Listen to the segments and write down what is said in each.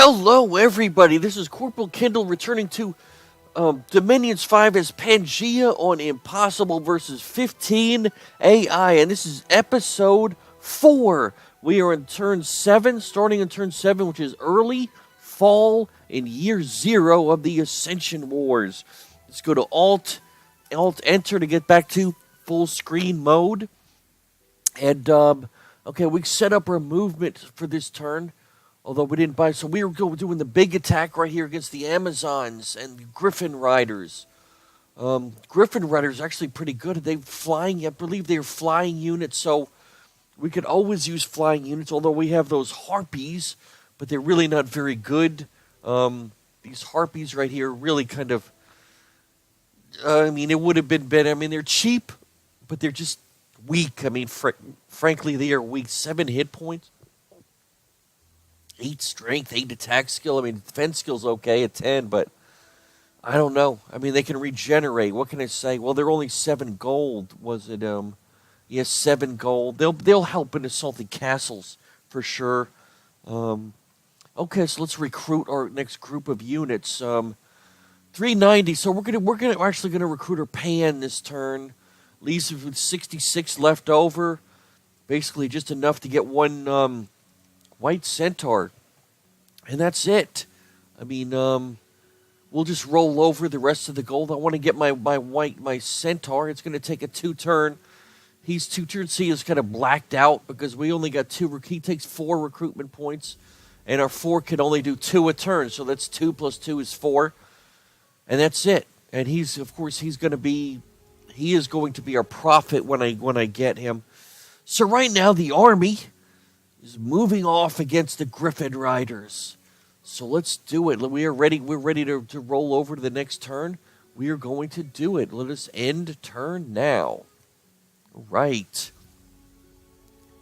Hello, everybody. This is Corporal Kendall returning to Dominions 5 as Pangea on Impossible vs. 15 AI, and this is episode 4. We are in turn 7, starting in turn 7, which is early fall in year 0 of the Ascension Wars. Let's go to Alt Enter to get back to full screen mode. And, okay, we set up our movement for this turn. Although we didn't buy, so we were doing the big attack right here against the Amazons and the Griffin Riders. Griffin Riders are actually pretty good. They flying, I believe they're flying units, so we could always use flying units. Although we have those Harpies, but they're really not very good. These Harpies right here really kind of, it would have been better. They're cheap, but they're just weak. Frankly, they are weak. 7 hit points. 8 strength, 8 attack skill. Defense skill's okay at 10, but I don't know. They can regenerate. What can I say? Well, they're only 7 gold. Was it? Yes, 7 gold. They'll help in assaulting castles for sure. Okay, so let's recruit our next group of units. 390. So we're actually gonna recruit our Pan this turn. Leaves us with 66 left over. Basically, just enough to get one. White Centaur, and that's it. We'll just roll over the rest of the gold. I want to get my Centaur. It's going to take a 2 turn. He's 2 turns. He is kind of blacked out because we only got 2. He takes 4 recruitment points, and our 4 can only do 2 a turn. So that's 2 plus 2 is 4, and that's it. And he is going to be our prophet when I get him. So right now the army is moving off against the Griffin Riders. So let's do it. We're ready to roll over to the next turn. We are going to do it. Let us end turn now. All right.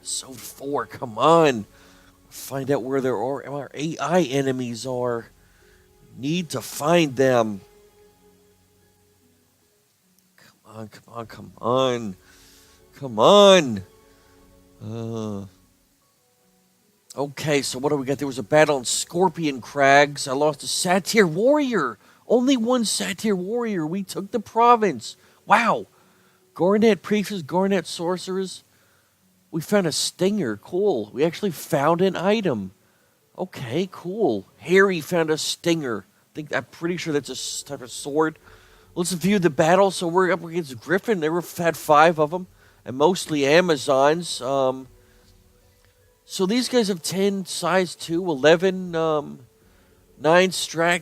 Episode 4, come on. Find out where our AI enemies are. Need to find them. Come on. Okay, so what do we got? There was a battle on Scorpion Crags. I lost a Satyr Warrior. Only one Satyr Warrior. We took the province. Wow. Garnet Priests, Garnet Sorcerers. We found a Stinger. Cool. We actually found an item. Okay, cool. Harry found a Stinger. I'm pretty sure that's a type of sword. Let's view the battle. So we're up against Griffin. Had 5 of them. And mostly Amazons. So these guys have 10, size 2, 11, 9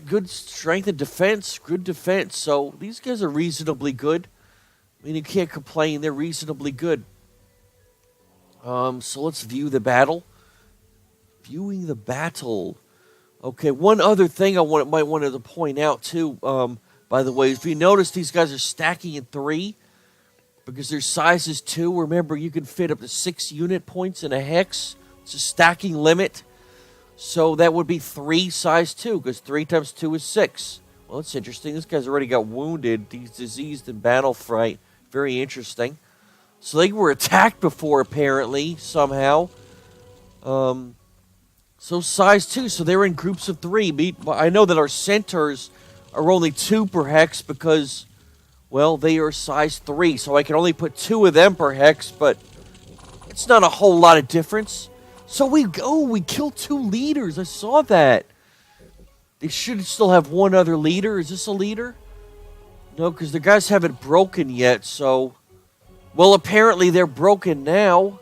good strength and defense, good defense. So these guys are reasonably good. You can't complain. They're reasonably good. So let's view the battle. Viewing the battle. Okay, one other thing I might want to point out too, by the way, if you notice these guys are stacking in 3 because their size is 2. Remember, you can fit up to 6 unit points in a hex. It's a stacking limit. So that would be 3 size 2, because 3 times 2 is 6. Well, that's interesting. This guy's already got wounded. He's diseased in battle fright. Very interesting. So they were attacked before, apparently, somehow. So size 2. So they're in groups of 3. I know that our Centaurs are only 2 per hex because, well, they are size 3. So I can only put 2 of them per hex, but it's not a whole lot of difference. So we killed 2 leaders. I saw that. They should still have 1 other leader. Is this a leader? No, because the guys haven't broken yet, so... Well, apparently they're broken now.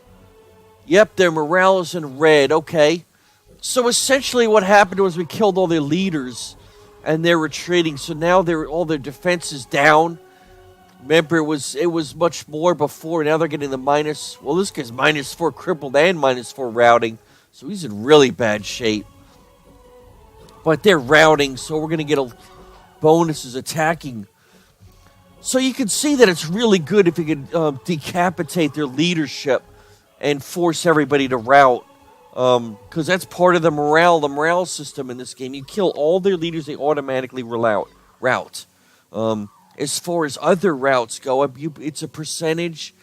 Yep, their morale is in red. Okay. So essentially what happened was we killed all their leaders, and they're retreating. So now all their defense is down. Remember, it was much more before. Now they're getting the minus... Well, this guy's -4 crippled and -4 routing. So he's in really bad shape. But they're routing, so we're going to get bonuses attacking. So you can see that it's really good if you can decapitate their leadership and force everybody to rout. Because that's part of the morale system in this game. You kill all their leaders, they automatically rout. As far as other routes go, it's a percentage.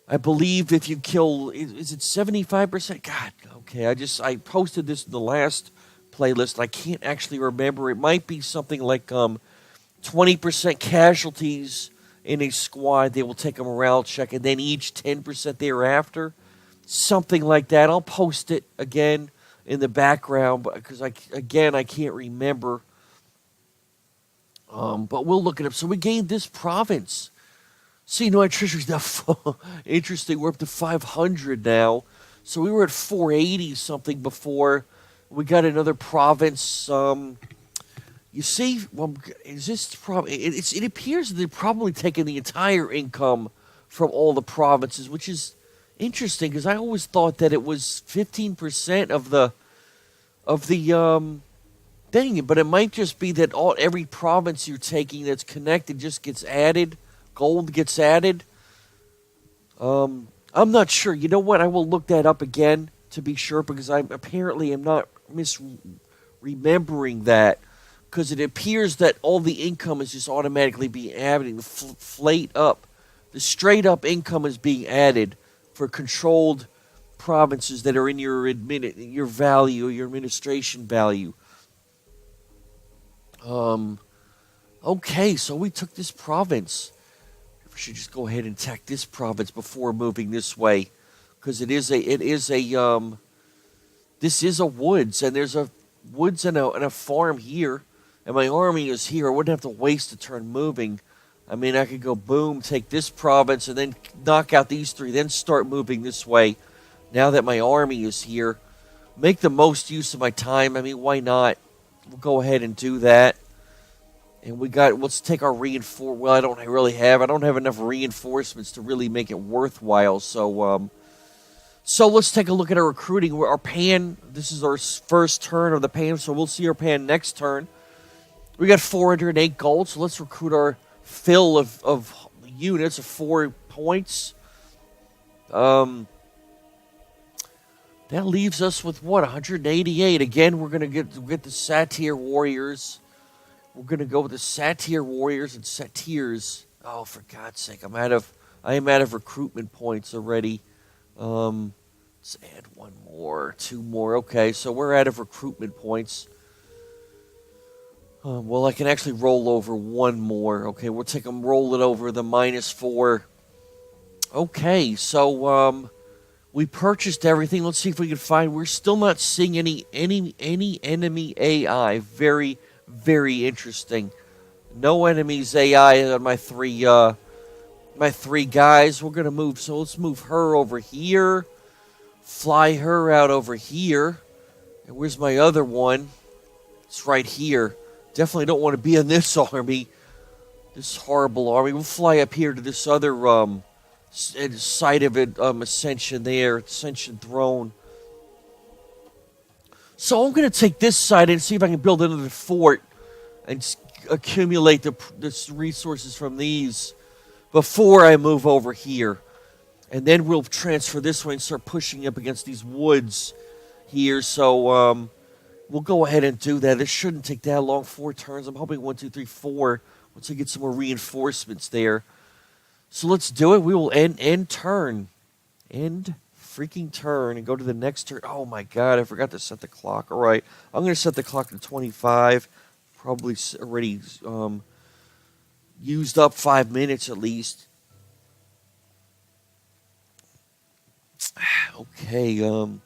I believe if you kill, is it 75%? God, okay. I posted this in the last playlist. I can't actually remember. It might be something like 20% casualties in a squad. They will take a morale check, and then each 10% thereafter. Something like that. I'll post it again in the background because I can't remember. But we'll look it up. So we gained this province. See, no attrition is now interesting. We're up to 500 now. So we were at 480 something before. We got another province. You see, well, is this it appears that they're probably taking the entire income from all the provinces, which is interesting because I always thought that it was 15% of the thing, but it might just be that every province you're taking that's connected just gets added. Gold gets added. I'm not sure. You know what? I will look that up again to be sure because I apparently am not misremembering that because it appears that all the income is just automatically being added. The straight up income is being added for controlled provinces that are in your value, your administration value. Okay, so we took this province. We should just go ahead and attack this province before moving this way, because this is a woods, and there's a woods and a farm here, and my army is here. I wouldn't have to waste a turn moving. I mean, I could go boom, take this province, and then knock out these three, then start moving this way. Now that my army is here, make the most use of my time. I mean, why not? We'll go ahead and do that. And let's take our reinforcement. Well, I don't have enough reinforcements to really make it worthwhile. So let's take a look at our recruiting. Our pan, this is our first turn of the pan, so we'll see our pan next turn. We got 408 gold, so let's recruit our fill of units of 4 points. That leaves us with what, 188. Again, we're gonna get the Satyr warriors. We're gonna go with the Satyr warriors and Satyrs. Oh, for God's sake, I am out of recruitment points already. Let's add 1 more, 2 more. Okay, so we're out of recruitment points. Well, I can actually roll over 1 more. Okay, we'll roll it over the -4. Okay, so we purchased everything. Let's see if we can find. We're still not seeing any enemy AI. Very, very interesting. No enemies AI on my three guys. We're gonna move. So let's move her over here. Fly her out over here. And where's my other one? It's right here. Definitely don't want to be in this army. This horrible army. We'll fly up here to this other site of it, Ascension there, Ascension Throne. So I'm going to take this side and see if I can build another fort and accumulate the resources from these before I move over here. And then we'll transfer this way and start pushing up against these woods here. So we'll go ahead and do that. This shouldn't take that long. 4 turns. I'm hoping 1, 2, 3, 4. Once I get some more reinforcements there. So let's do it. We will end turn. End freaking turn and go to the next turn. Oh my God, I forgot to set the clock. All right, I'm going to set the clock to 25. Probably already used up 5 minutes at least. Okay. All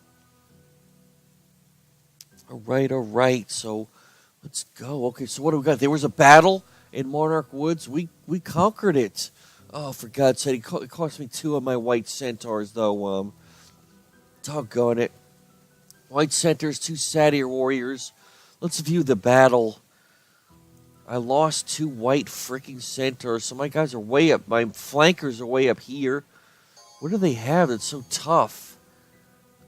right. So let's go. Okay, so what do we got? There was a battle in Monarch Woods. We conquered it. Oh, for God's sake, it cost me 2 of my white centaurs, though. Doggone it. White centaurs, 2 satyr warriors. Let's view the battle. I lost 2 white freaking centaurs, so my guys are way up. My flankers are way up here. What do they have that's so tough?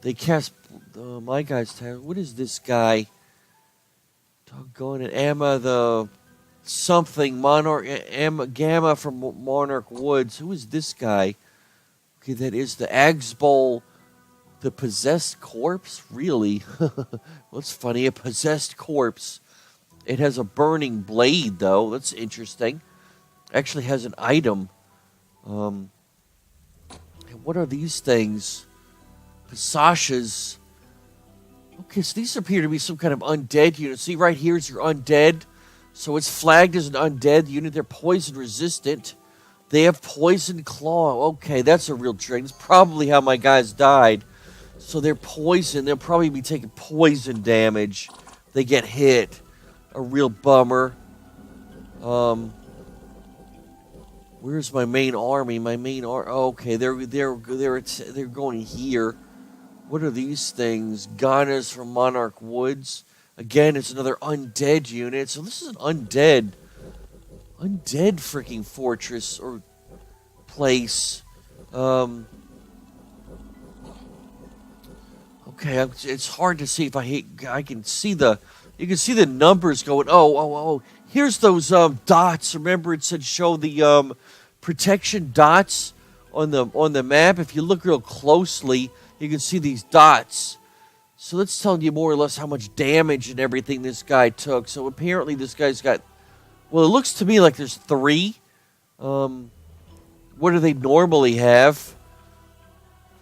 They cast... my guys have... What is this guy? Doggone it. Amma the... something. Gamma from Monarch Woods. Who is this guy? Okay, that is the Agsbowl, the possessed corpse? Really? What's funny? A possessed corpse. It has a burning blade, though. That's interesting. Actually has an item. And what are these things? Sasha's Okay, so these appear to be some kind of undead unit. See, right here is your undead. So it's flagged as an undead unit. They're poison resistant. They have poison claw. Okay, that's a real trick. It's probably how my guys died. So they're poison. They'll probably be taking poison damage. They get hit. A real bummer. Where's my main army? Okay, they're going here. What are these things? Ghana's from Monarch Woods. Again, it's another undead unit. So this is an undead freaking fortress or place. Okay, it's hard to see if I can see you can see the numbers going. Oh. Here's those dots. Remember, it said show the protection dots on the map. If you look real closely, you can see these dots. So that's telling you more or less how much damage and everything this guy took. So apparently this guy's got... Well, it looks to me like there's 3. What do they normally have?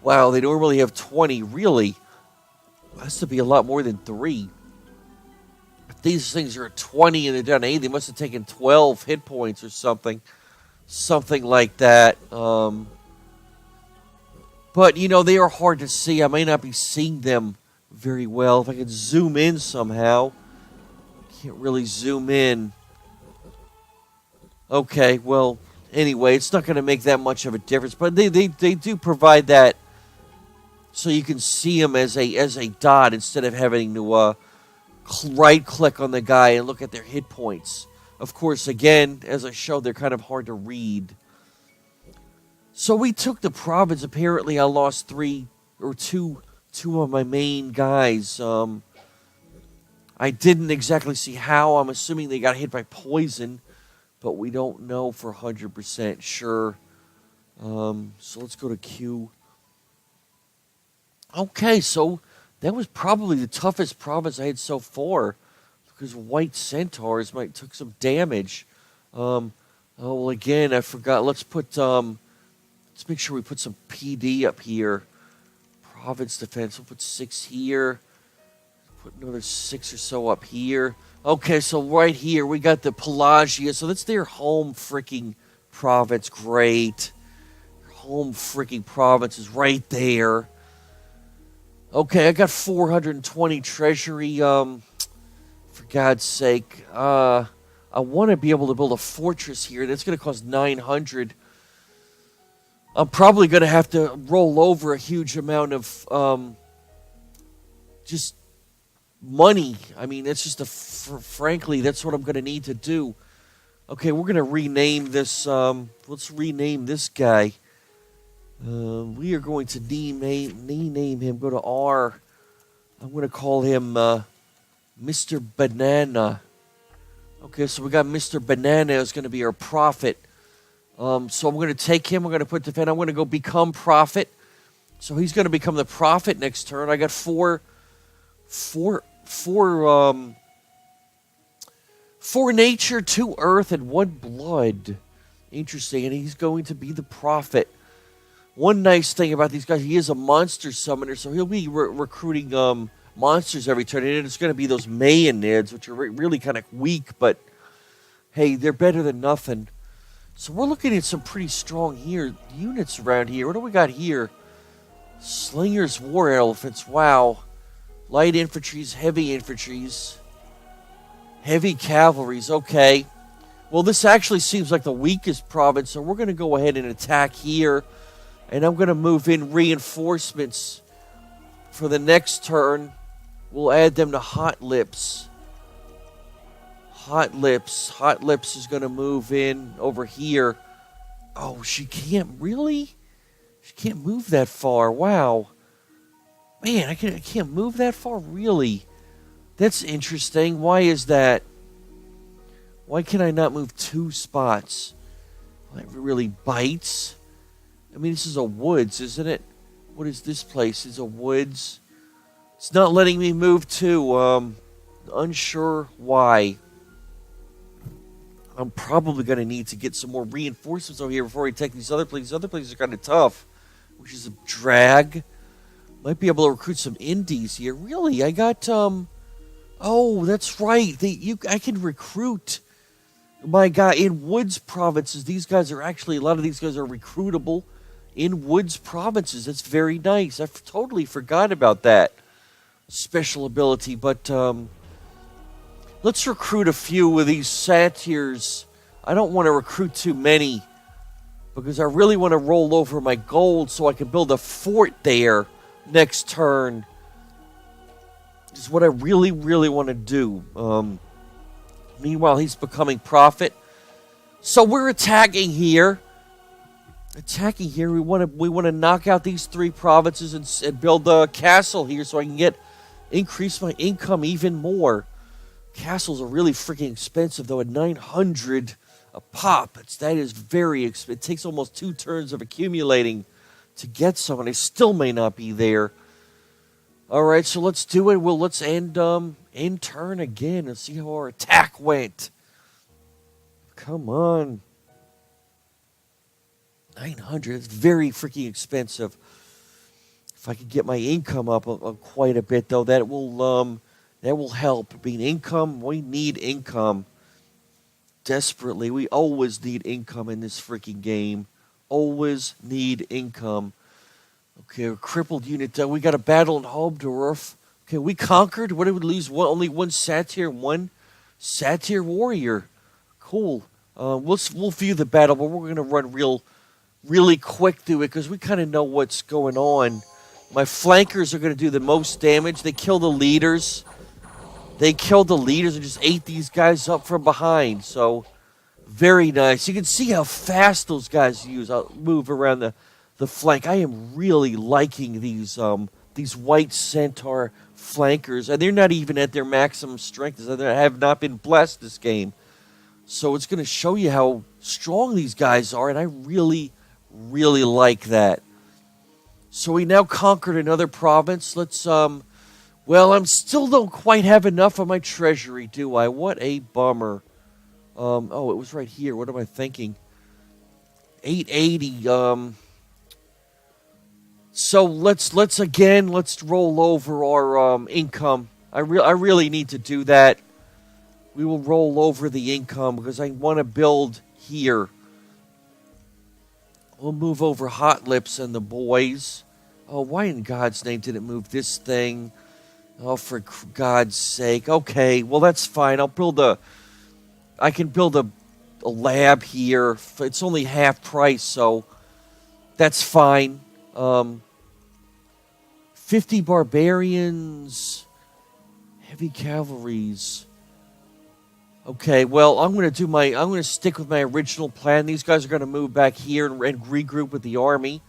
Wow, they normally have 20. Really? Has to be a lot more than 3. If these things are at 20 and they're down to 8, they must have taken 12 hit points or something. Something like that. But, they are hard to see. I may not be seeing them very well. If I could zoom in somehow. Can't really zoom in. Okay, well, anyway, it's not going to make that much of a difference. But they do provide that so you can see them as a dot instead of having to right-click on the guy and look at their hit points. Of course, again, as I showed, they're kind of hard to read. So we took the province. Apparently, I lost 2 of my main guys. I didn't exactly see how. I'm assuming they got hit by poison, but we don't know for 100% sure. So let's go to Q. Okay, so that was probably the toughest province I had so far, because white centaurs took some damage. Well, again, I forgot. Let's make sure we put some PD up here. Province defense. We'll put 6 here. Put another 6 or so up here. Okay, so right here we got the Pelagia. So that's their home freaking province. Great. Home freaking province is right there. Okay, I got 420 treasury. For God's sake. I want to be able to build a fortress here. That's going to cost 900. I'm probably going to have to roll over a huge amount of just money. I mean, it's just frankly, that's what I'm going to need to do. Okay, we're going to rename this. Let's rename this guy. We are going to rename him. Go to R. I'm going to call him Mr. Banana. Okay, so we got Mr. Banana is going to be our prophet. So I'm going to take him. I'm going to put defend. I'm going to go become prophet. So he's going to become the prophet next turn. I got four nature, 2 earth, and 1 blood. Interesting. And he's going to be the prophet. One nice thing about these guys, he is a monster summoner, so he'll be recruiting monsters every turn. And it's going to be those Mayanids, which are really kind of weak, but hey, they're better than nothing. So we're looking at some pretty strong units around here. What do we got here? Slingers, War Elephants. Wow. Light infantries, heavy infantries. Heavy cavalries. Okay. Well, this actually seems like the weakest province, so we're going to go ahead and attack here. And I'm going to move in reinforcements for the next turn. We'll add them to Hot Lips. Hot Lips is going to move in over here. Oh, she can't really? She can't move that far. Wow. Man, I can't move that far? Really? That's interesting. Why is that? Why can I not move 2 spots? That really bites. I mean, this is a woods, isn't it? What is this place? It's a woods. It's not letting me move 2. Unsure why. I'm probably going to need to get some more reinforcements over here before I take these other places. These other places are kind of tough, which is a drag. Might be able to recruit some indies here. Really, I got Oh, that's right. I can recruit my guy in Woods provinces. These guys are actually, a lot of these guys are recruitable in Woods provinces. That's very nice. I totally forgot about that special ability. But let's recruit a few of these satyrs. I don't want to recruit too many because I really want to roll over my gold so I can build a fort there next turn. Is what I really, really want to do. Meanwhile, he's becoming prophet. So we're attacking here. We want to knock out these 3 provinces and build a castle here so I can increase my income even more. Castles are really freaking expensive though. At 900 a pop, that is very expensive. It takes almost 2 turns of accumulating to get some, and I still may not be there. All right, so let's do it. Well, let's end turn again and see how our attack went. Come on. 900, it's very freaking expensive. If I could get my income up quite a bit, though, that will help. Being income, we need income desperately. We always need income in this freaking game. Always need income. Okay, a crippled unit. We got a battle in Hobdorf. Okay, we conquered. What did we lose? Only one satyr, one satyr warrior. Cool. We'll view the battle, but we're gonna run really quick through it because we kind of know what's going on. My flankers are gonna do the most damage. They kill the leaders. And just ate these guys up from behind. So very nice. You can see how fast those guys move around the flank. I am really liking these white centaur flankers, and they're not even at their maximum strength. They have not been blessed this game, so it's going to show you how strong these guys are, and I really, really like that. So we now conquered another province. Let's well, I still don't quite have enough of my treasury, do I? What a bummer. Oh, it was right here. What am I thinking? 880. So let's roll over our income. I really need to do that. We will roll over the income because I want to build here. We'll move over Hot Lips and the boys. Oh, why in God's name did it move this thing? Oh, for God's sake. Okay, well that's fine. I can build a lab here. It's only half price, so that's fine. 50 barbarians, heavy cavalries. Okay, well, I'm going to stick with my original plan. These guys are going to move back here and regroup with the army.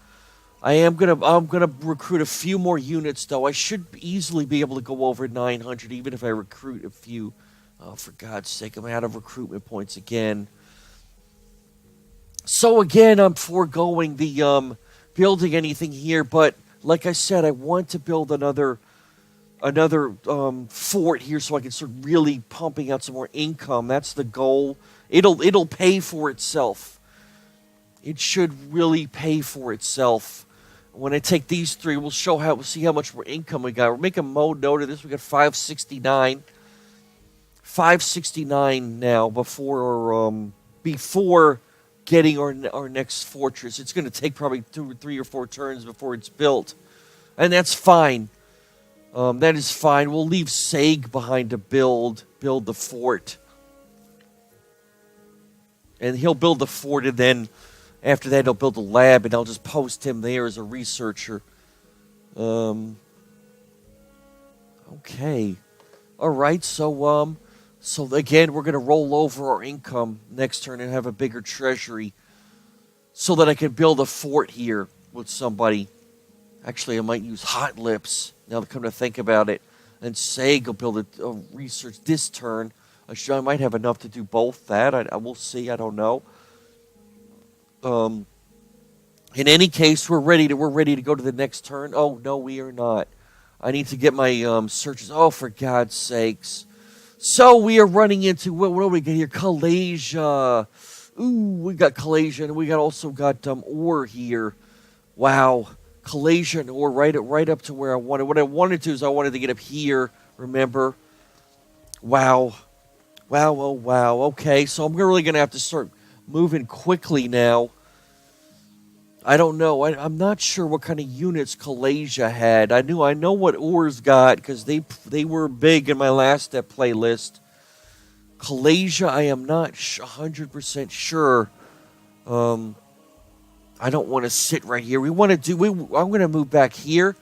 I'm going to recruit a few more units, though. I should easily be able to go over 900, even if I recruit a few. Oh, for God's sake, I'm out of recruitment points again. So again, I'm foregoing the building anything here, but like I said, I want to build another fort here so I can start really pumping out some more income. That's the goal. It'll pay for itself. It should really pay for itself. When I take these 3, we'll see how much more income we got. We'll make a note of this. We got 569. 569 now before getting our next fortress. It's going to take probably 2 or 3 or 4 turns before it's built. And that's fine. That is fine. We'll leave Sag behind to build the fort. And he'll build the fort, and then after that he'll build a lab, and I'll just post him there as a researcher. Okay. Alright, so again, we're going to roll over our income next turn and have a bigger treasury so that I can build a fort here with somebody. Actually, I might use Hot Lips, now to come to think about it. And Sag will build a research this turn. I might have enough to do both that. I will see, I don't know. In any case, we're ready to go to the next turn. Oh, no, we are not. I need to get my searches. Oh, for God's sakes. So we are running into, what do we get here? Kalasia. Ooh, we got Kalasia, and we also got ore here. Wow. Kalasia or right up to where I wanted. What I wanted to is I wanted to get up here, remember? Wow. Wow, oh wow. Okay, so I'm really going to have to start moving quickly now. I don't know. I'm not sure what kind of units Kalasia had. I know what Urs got because they were big in my last step playlist. Kalasia, I am not 100% sure. I don't want to sit right here. I'm going to move back here,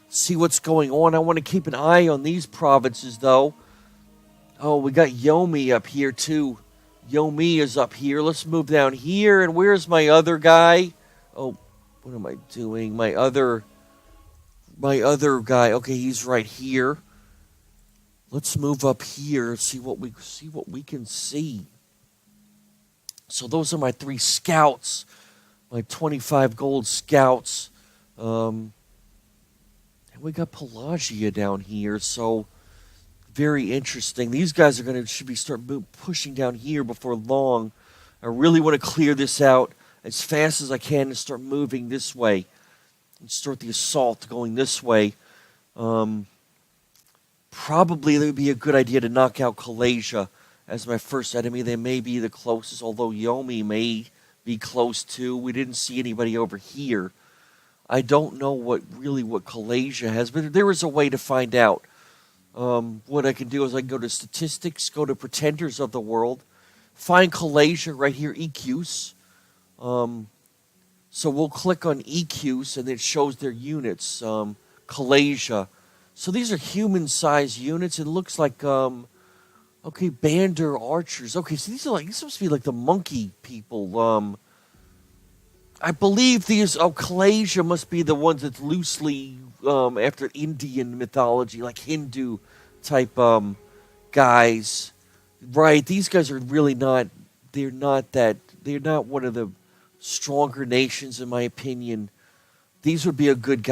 see what's going on. I want to keep an eye on these provinces, though. Oh, we got Yomi up here, too. Yomi is up here. Let's move down here. And where's my other guy? Oh, what am I doing? My other guy. Okay, he's right here. Let's move up here. See what we can see. So those are my 3 scouts. My 25 gold scouts. And we got Pelagia down here, so very interesting. These guys should start pushing down here before long. I really want to clear this out as fast as I can and start moving this way. And start the assault going this way. Probably it would be a good idea to knock out Kalasia as my first enemy. They may be the closest, although Yomi may be close too. We didn't see anybody over here. I don't know what Kalasia has, but there is a way to find out. What I can do is I can go to statistics, go to pretenders of the world, find Kalasia right here, EQs. So we'll click on EQs and it shows their units. Kalasia. So these are human-sized units. It looks like okay, Bander archers. Okay, so these supposed to be like the monkey people. I believe these Kalasia must be the ones that's loosely after Indian mythology, like Hindu type guys. Right, these guys are really not one of the stronger nations in my opinion. These would be a good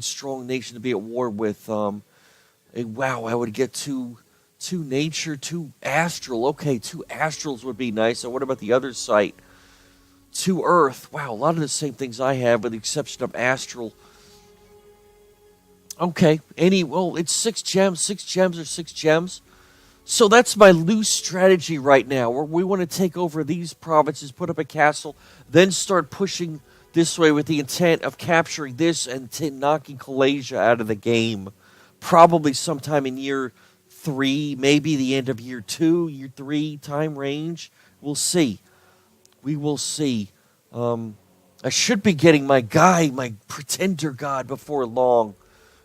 strong nation to be at war with. Wow, I would get two nature, 2 astral. Okay, 2 astrals would be nice. And what about the other site? 2 earth. Wow, a lot of the same things I have with the exception of astral. Okay, it's 6 gems. 6 gems or 6 gems. So that's my loose strategy right now. We want to take over these provinces, put up a castle, then start pushing this way with the intent of capturing this and knocking Kalasia out of the game. Probably sometime in year 3, maybe the end of year 2, year 3 time range. We'll see. We will see. I should be getting my pretender god before long.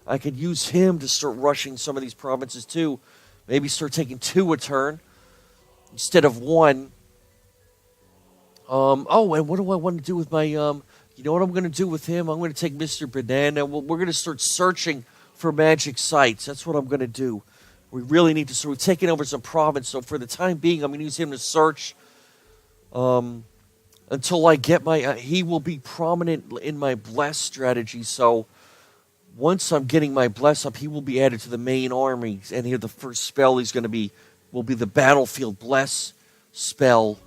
I could use him to start rushing some of these provinces too. Maybe start taking 2 a turn instead of 1. And what do I want to do with my you know what I'm going to do with him? I'm going to take Mr. Banana. We're going to start searching for magic sites. That's what I'm going to do. We really need to. So we've taken over some province. So for the time being, I'm going to use him to search until I get my. He will be prominent in my bless strategy. So once I'm getting my bless up, he will be added to the main army. And here, the first spell will be the battlefield bless spell.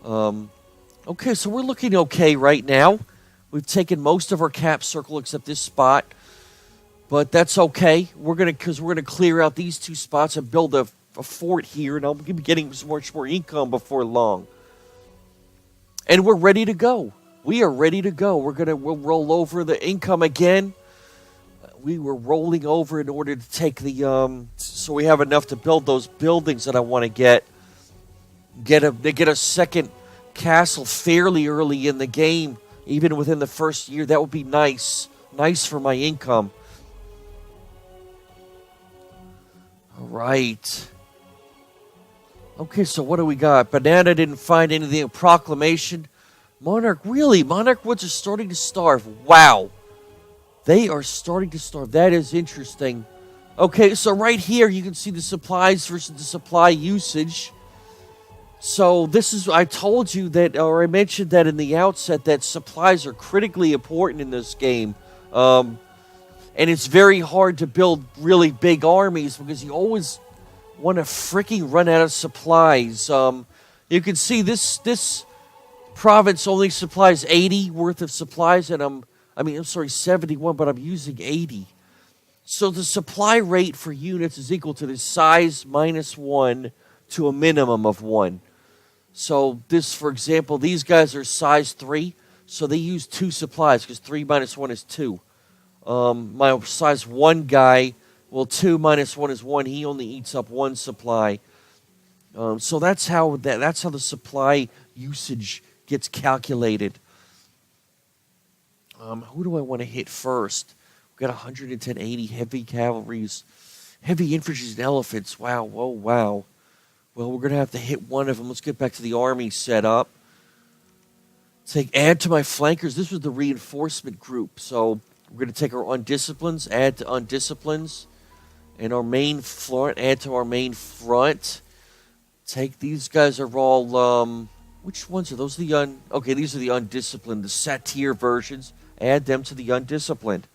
Okay, so we're looking okay right now. We've taken most of our cap circle except this spot. But that's okay. Because we're gonna clear out these 2 spots and build a fort here, and I'll be getting much more income before long. And we're ready to go. We are ready to go. We'll roll over the income again. We were rolling over in order to take the so we have enough to build those buildings that I want to get. Get a second castle fairly early in the game, even within the first year. That would be nice. Nice for my income. All right. Okay, so what do we got? Banana didn't find anything. Proclamation. Monarch Woods are starting to starve. Wow. They are starting to starve. That is interesting. Okay, so right here you can see the supplies versus the supply usage. So I told you that, or I mentioned that in the outset, that supplies are critically important in this game. And it's very hard to build really big armies because you always want to freaking run out of supplies. You can see this province only supplies 80 worth of supplies, and I'm sorry, 71, but I'm using 80. So the supply rate for units is equal to the size minus 1 to a minimum of 1. So this, for example, these guys are size 3, so they use 2 supplies because 3 minus 1 is 2. My size 1 guy, well, 2 minus 1 is 1. He only eats up 1 supply. So that's how the supply usage gets calculated. Who do I want to hit first? We've got 180 heavy cavalries, heavy infantry and elephants. Wow, whoa, wow. Well, we're going to have to hit one of them. Let's get back to the army setup. Add to my flankers. This was the reinforcement group. So we're going to take our undisciplines, add to undisciplines. And our main front, add to our main front. These guys are all, which ones are those? Okay, these are the undisciplined, the satyr versions. Add them to the undisciplined.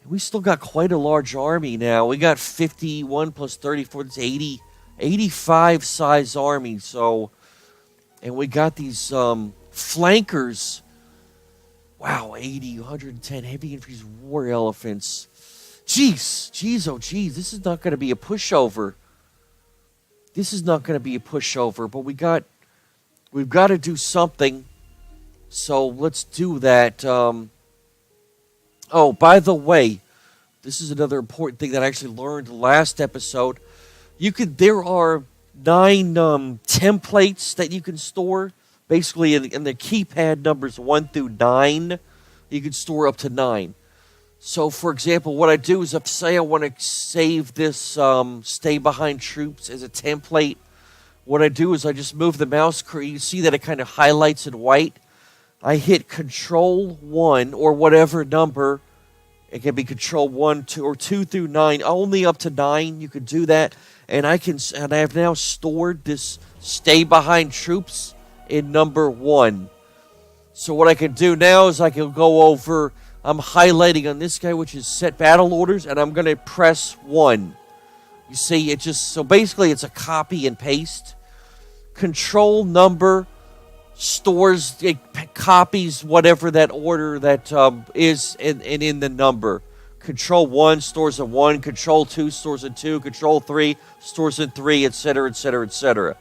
We still got quite a large army now. We got 51 plus 34, that's 80, 85 size army. So, and we got these flankers. Wow, 80, 110 heavy infantry war elephants. Jeez, oh jeez, this is not going to be a pushover. This is not going to be a pushover, but we've got to do something. So let's do that. Oh, by the way, this is another important thing that I actually learned last episode. There are 9 templates that you can store. Basically, in the keypad numbers 1 through 9, you can store up to 9. So, for example, what I do is, if say I want to save this stay behind troops as a template, what I do is I just move the mouse. You see that it kind of highlights in white. I hit Control 1 or whatever number. It can be Control 1, 2, or 2 through 9. Only up to 9 you can do that. And I have now stored this stay behind troops in number 1. So what I can do now is I can go over. I'm highlighting on this guy, which is set battle orders, and I'm going to press 1. You see, so basically it's a copy and paste. Control number stores, it copies whatever that order that is in the number. Control 1 stores a 1, Control 2 stores a 2, Control 3 stores a 3, etc., etc., etc.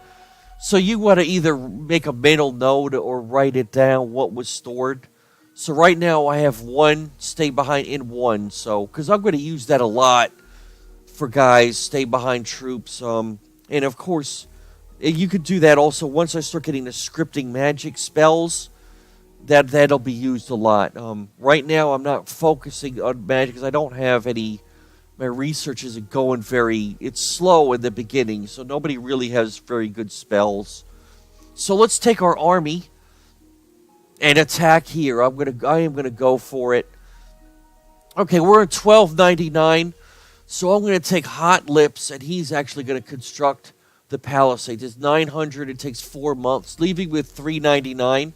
So you want to either make a mental note or write it down what was stored. So right now I have 1 stay behind in 1, so because I'm going to use that a lot for guys, stay behind troops, and of course you could do that also once I start getting the scripting magic spells. That'll be used a lot. Right now I'm not focusing on magic because I don't have any. My research isn't going it's slow in the beginning, so nobody really has very good spells. So let's take our army and attack here. I am gonna go for it. Okay, we're at 1299, so I'm gonna take Hot Lips, and he's actually gonna construct the palisades. It's 900. It takes 4 months, leaving with 399.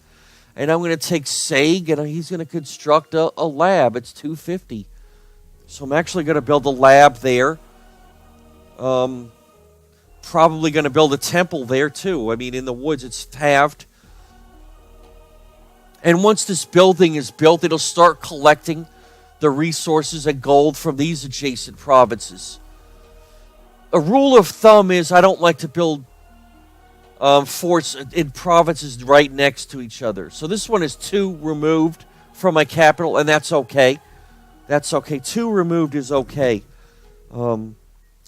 And I'm going to take Sag, and he's going to construct a lab. It's 250. So I'm actually going to build a lab there. Probably going to build a temple there, too. I mean, in the woods, it's halved. And once this building is built, it'll start collecting the resources and gold from these adjacent provinces. A rule of thumb is I don't like to build forts in provinces right next to each other. So this one is 2 removed from my capital, and that's okay. That's okay. 2 removed is okay.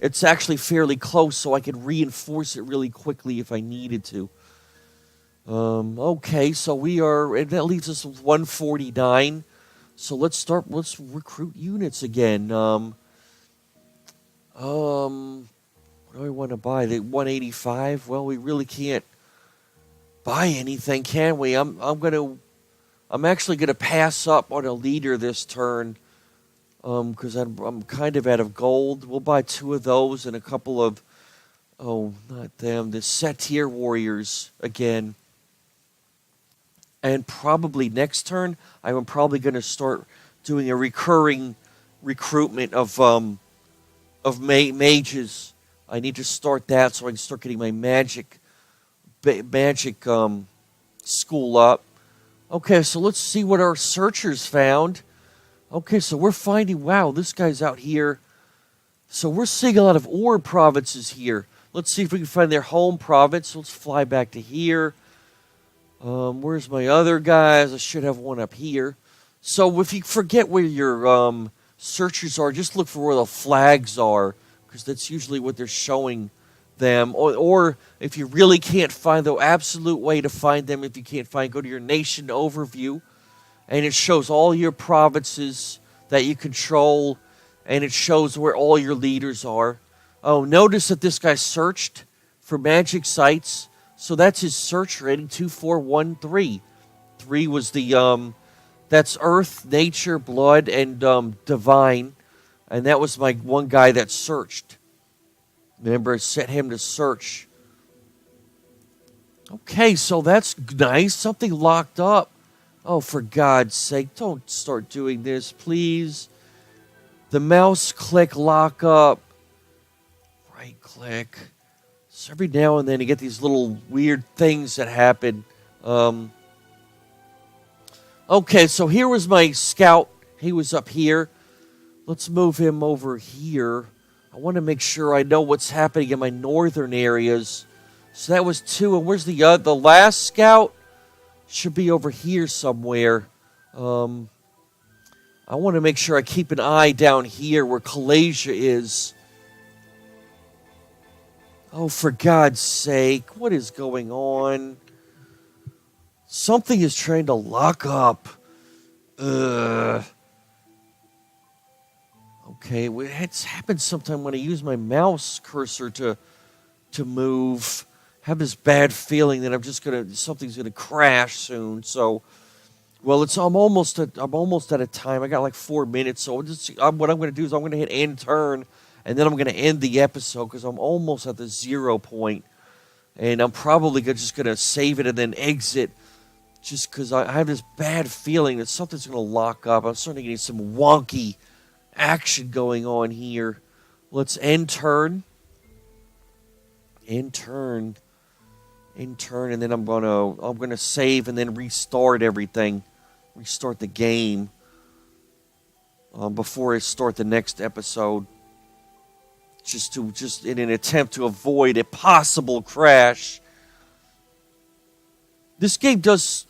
It's actually fairly close, so I could reinforce it really quickly if I needed to. Okay, so and that leaves us with 149. So let's recruit units again. What do I want to buy? The 185? Well, we really can't buy anything, can we? I'm actually gonna pass up on a leader this turn, because I'm kind of out of gold. We'll buy 2 of those and a couple of not them, the satyr warriors again. And probably next turn, I'm probably gonna start doing a recurring recruitment of mages. I need to start that so I can start getting my magic school up. Okay, so let's see what our searchers found. Okay, so we're finding, wow, this guy's out here. So we're seeing a lot of ore provinces here. Let's see if we can find their home province. Let's fly back to here. Where's my other guys? I should have one up here. So if you forget where your searchers are, just look for where the flags are, because that's usually what they're showing them. Or if you really can't find the absolute way to find them, if you can't find, go to your nation overview, and it shows all your provinces that you control, and it shows where all your leaders are. Oh, notice that this guy searched for magic sites, so that's his search rating, 2413. 3 was the that's earth, nature, blood, and divine, and that was my one guy that searched. Remember, I set him to search. Okay, so that's nice. Something locked up. Oh, for God's sake, don't start doing this, please. The mouse click lock up. Right click. So every now and then you get these little weird things that happen. Okay, so here was my scout. He was up here. Let's move him over here. I want to make sure I know what's happening in my northern areas. So that was 2. And where's the last scout? Should be over here somewhere. I want to make sure I keep an eye down here where Kalasia is. Oh, for God's sake, what is going on? Something is trying to lock up. Okay, it's happened sometime when I use my mouse cursor to move. Have this bad feeling that something's gonna crash soon. So, well, I'm almost at a time. I got like 4 minutes. So what I'm gonna do is I'm gonna hit end turn, and then I'm gonna end the episode because I'm almost at the 0 point, and I'm probably just gonna save it and then exit, just because I have this bad feeling that something's gonna lock up. I'm starting to get some wonky action going on here. Let's end turn. End turn, and then I'm gonna save and then restart everything, restart the game before I start the next episode, just in an attempt to avoid a possible crash. This game does,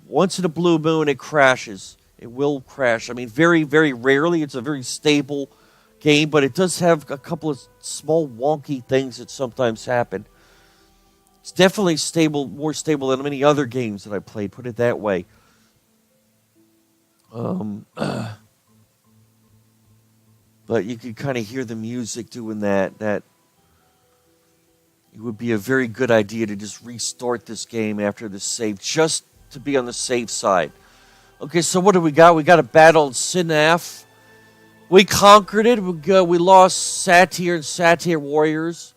once in a blue moon, it crashes. It will crash. I mean, very, very rarely. It's a very stable game, but it does have a couple of small wonky things that sometimes happen. It's definitely stable, more stable than many other games that I played, put it that way. But you can kind of hear the music doing that. That it would be a very good idea to just restart this game after the save, just to be on the safe side. Okay, so what do we got? We got a battle in Sinaf. We conquered it. We lost Satyr and Satyr warriors.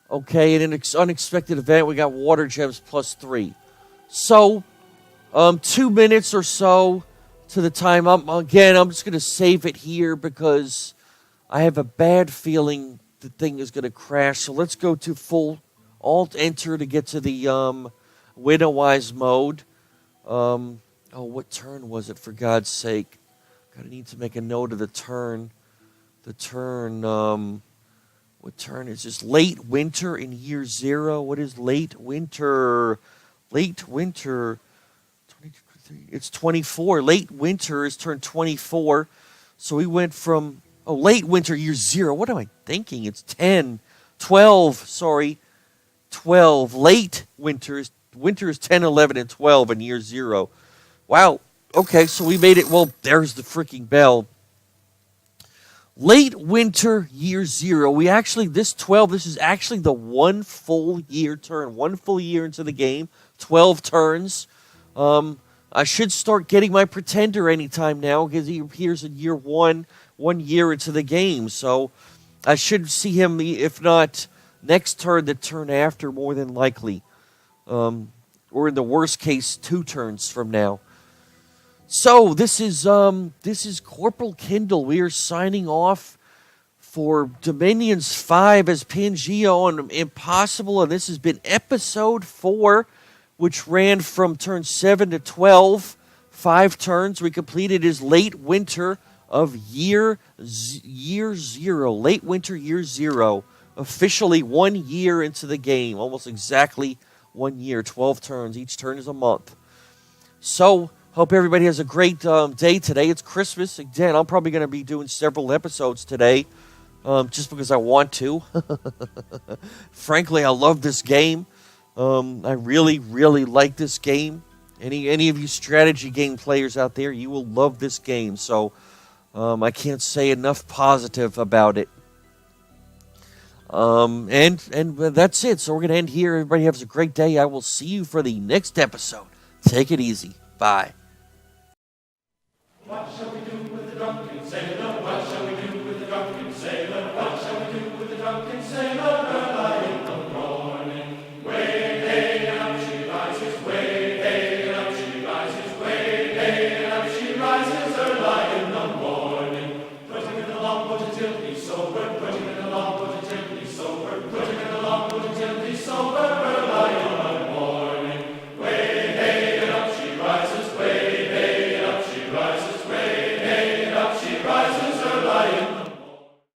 Okay, in an unexpected event, we got water gems +3. So, 2 minutes or so to the time. I'm just going to save it here because I have a bad feeling the thing is going to crash. So let's go to full Alt-Enter to get to the Winnowise mode. What turn was it, for God's sake? I need to make a note of the turn. The turn, what turn is this? Late winter in year 0. What is late winter? Late winter. 23, it's 24. Late winter is turn 24. So we went from, late winter year 0. What am I thinking? It's 10. 12, sorry. 12. Late winter is 10, 11, and 12 in year 0. Wow. Okay, so we made it. Well, there's the freaking bell. Late winter year 0. This is actually the 1 full year turn. 1 full year into the game. 12 turns. I should start getting my pretender anytime now because he appears in year 1, 1 year into the game. So I should see him, if not next turn, the turn after, more than likely. Or in the worst case, 2 turns from now. So this is Corporal Kindle. We are signing off for Dominions 5 as Pangea on Impossible, and this has been episode 4. which ran from turn 7 to 12, 5 turns. We completed his late winter of year 0, late winter year 0, officially 1 year into the game, almost exactly 1 year, 12 turns. Each turn is a month. So, hope everybody has a great day today. It's Christmas. Again, I'm probably going to be doing several episodes today just because I want to. Frankly, I love this game. I really, really like this game. Any of you strategy game players out there, you will love this game. So, I can't say enough positive about it. And that's it. So we're going to end here. Everybody has a great day. I will see you for the next episode. Take it easy. Bye.